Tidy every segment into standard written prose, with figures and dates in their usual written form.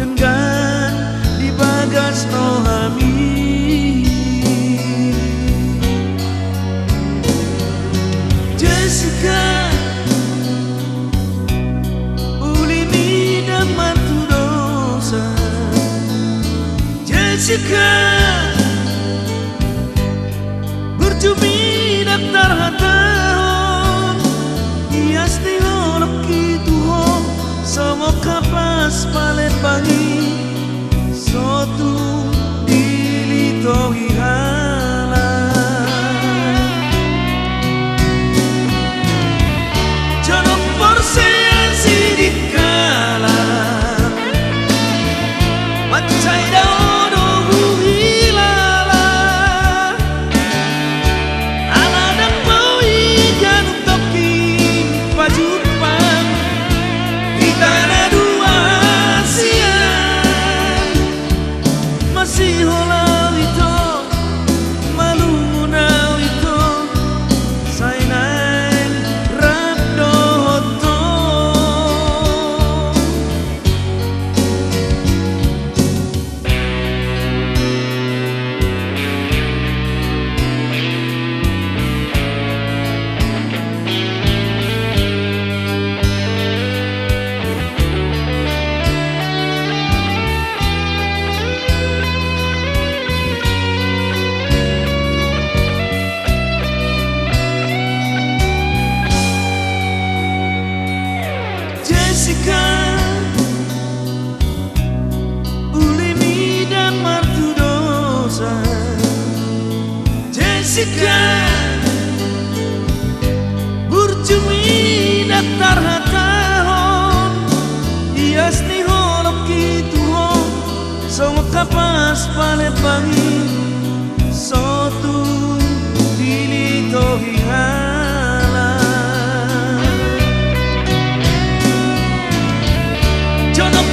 dengan dibagas rohami Jessica ulini daman tu dosa Jessica berjumi daftar hatahon iasti holok kituho sama kapas palet bangi sotu dilitohi halang jodoh porsean sidik kalah macai daono huhilala ala dapawi januk toki pajupang kita dua siang masih holau itu malu nau itu sainan radoto Jessica ulini damar tu dosa Jessica burjumi daftar hatahon iasni holok kituho sama kapas palet bangi sotu dilitohi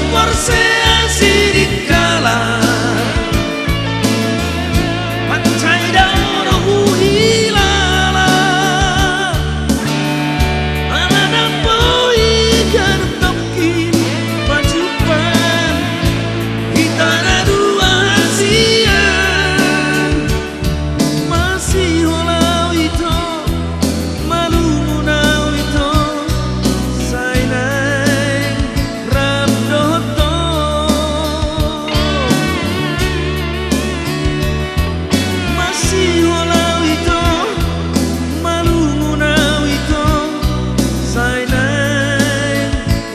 porsean sidik kalah macai daono huhilala ala dampoi januk toki pajupan kita dua siang masih holau itu malu nau itu sainai rabdoto masih holau itu malu nau itu sainai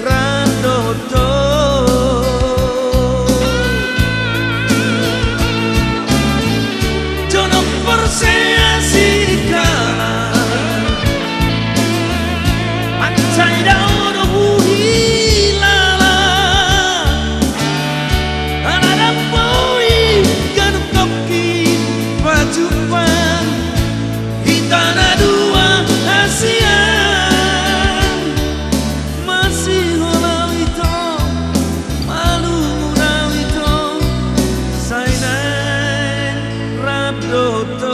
rabdoto jodoh porsean sidik kalah macai daono huhilala ala dampoi januk toki pajupan kita dua asian masih holau itu malu nau itu sainan rabdoto